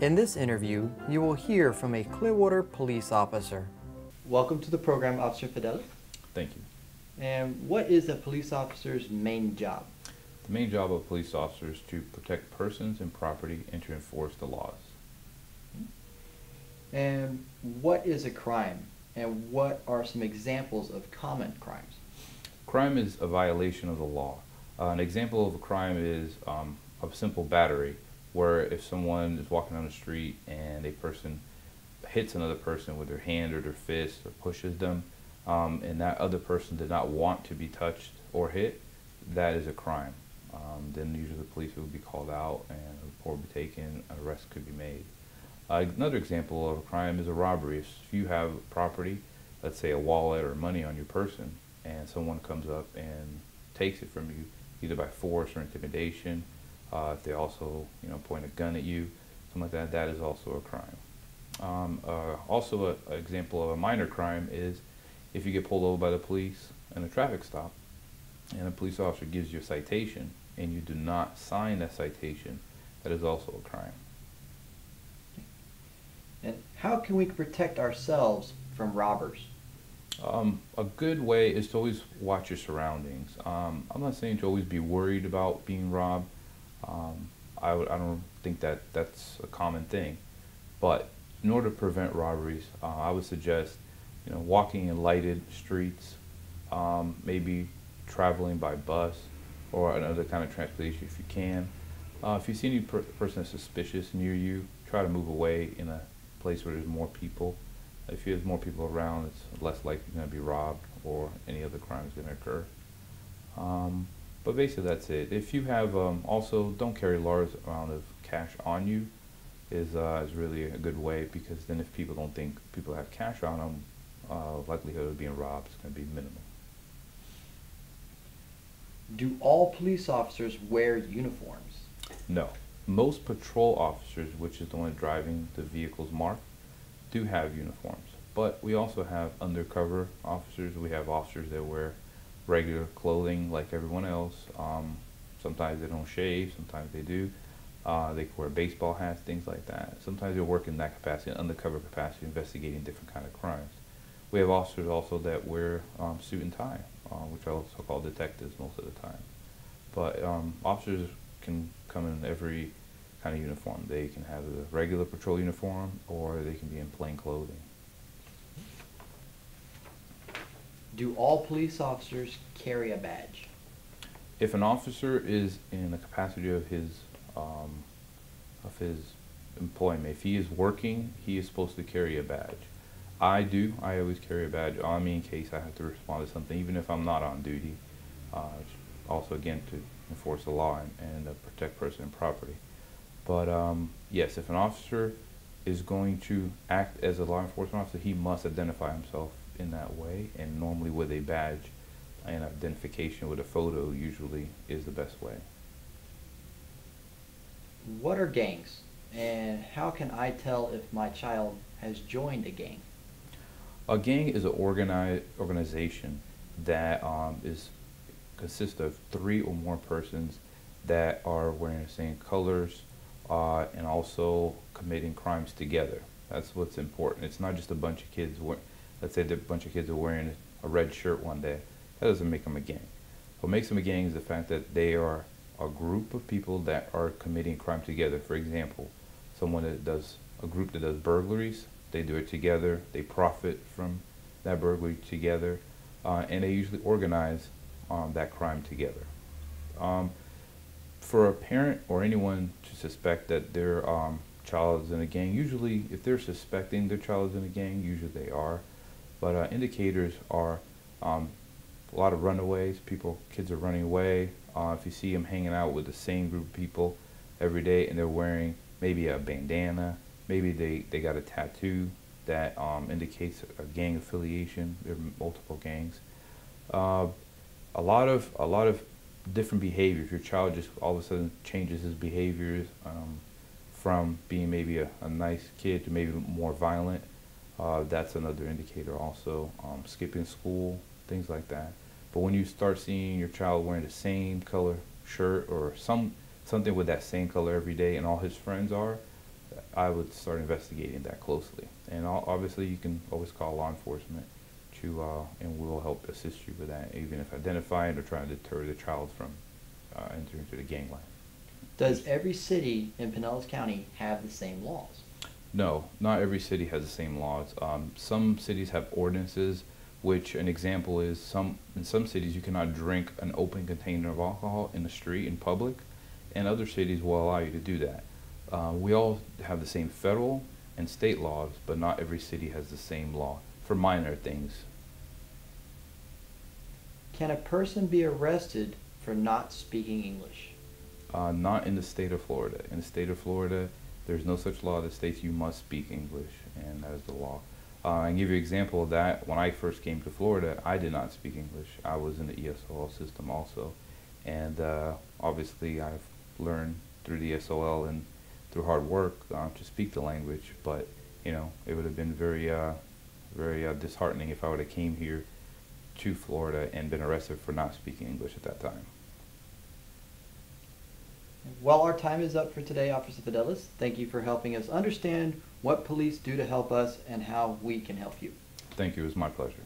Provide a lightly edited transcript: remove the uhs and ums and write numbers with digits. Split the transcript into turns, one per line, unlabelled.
In this interview, you will hear from a Clearwater police officer. Welcome to the program, Officer Fidelis.
Thank you.
And what is a police officer's main job?
The main job of a police officer is to protect persons and property and to enforce the laws.
And what is a crime? And what are some examples of common crimes?
Crime is a violation of the law. An example of a crime is a simple battery, where if someone is walking down the street and a person hits another person with their hand or their fist or pushes them, and that other person did not want to be touched or hit, that is a crime. Then usually the police will be called out and a report will be taken, an arrest could be made. Another example of a crime is a robbery. If you have property, let's say a wallet or money on your person, and someone comes up and takes it from you, either by force or intimidation, if they also point a gun at you, something like that, that is also a crime. Also an example of a minor crime is if you get pulled over by the police in a traffic stop and a police officer gives you a citation and you do not sign that citation, that is also a crime.
And how can we protect ourselves from robbers?
A good way is to always watch your surroundings. I'm not saying to always be worried about being robbed. I don't think that that's a common thing, but in order to prevent robberies, I would suggest walking in lighted streets, maybe traveling by bus or another kind of transportation if you can. If you see any person that's suspicious near you, try to move away in a place where there's more people. If there's more people around, it's less likely you're going to be robbed or any other crime is going to occur. But basically that's it. If you have, also don't carry a large amount of cash on you is really a good way, because then if people don't think people have cash on them, likelihood of being robbed is going to be minimal.
Do all police officers wear uniforms?
No. Most patrol officers, which is the one driving the vehicles marked, do have uniforms. But we also have undercover officers. We have officers that wear regular clothing like everyone else. Sometimes they don't shave, sometimes they do. They wear baseball hats, things like that. Sometimes they work in that capacity, undercover capacity, investigating different kind of crimes. We have officers also that wear suit and tie, which are also called detectives most of the time. But officers can come in every kind of uniform. They can have a regular patrol uniform or they can be in plain clothing.
Do all police officers carry a badge?
If an officer is in the capacity of his employment, if he is working, he is supposed to carry a badge. I do. I always carry a badge on me in case I have to respond to something, even if I'm not on duty. Also, again, to enforce the law and protect person and property. But yes, if an officer is going to act as a law enforcement officer, he must identify himself in that way, and normally with a badge and identification with a photo usually is the best way.
What are gangs, and how can I tell if my child has joined a gang?
A gang is an organization that consists of 3 or more persons that are wearing the same colors and also committing crimes together. That's what's important. It's not just a bunch of kids. Let's say that a bunch of kids are wearing a red shirt one day. That doesn't make them a gang. What makes them a gang is the fact that they are a group of people that are committing crime together. For example, a group that does burglaries, they do it together, they profit from that burglary together, and they usually organize that crime together. For a parent or anyone to suspect that their child is in a gang, usually if they're suspecting their child is in a gang, usually they are. But indicators are a lot of runaways. Kids are running away. If you see them hanging out with the same group of people every day and they're wearing maybe a bandana, maybe they got a tattoo that indicates a gang affiliation. There are multiple gangs. A lot of different behaviors. Your child just all of a sudden changes his behaviors from being maybe a nice kid to maybe more violent. That's another indicator also. Skipping school, things like that. But when you start seeing your child wearing the same color shirt or something with that same color every day and all his friends are, I would start investigating that closely. And obviously, you can always call law enforcement and we'll help assist you with that, even if identifying or trying to deter the child from entering into the gangland.
Does every city in Pinellas County have the same laws?
No, not every city has the same laws. Some cities have ordinances, which an example is in some cities you cannot drink an open container of alcohol in the street in public, and other cities will allow you to do that. We all have the same federal and state laws, but not every city has the same law for minor things.
Can a person be arrested for not speaking English?
Not in the state of Florida. In the state of Florida, there's no such law that states you must speak English, and that is the law. I can give you an example of that. When I first came to Florida, I did not speak English. I was in the ESOL system also, and obviously I've learned through the ESOL and through hard work to speak the language. But you know, it would have been very disheartening if I would have came here to Florida and been arrested for not speaking English at that time.
Well, our time is up for today, Officer Fidelis. Thank you for helping us understand what police do to help us and how we can help you.
Thank you. It was my pleasure.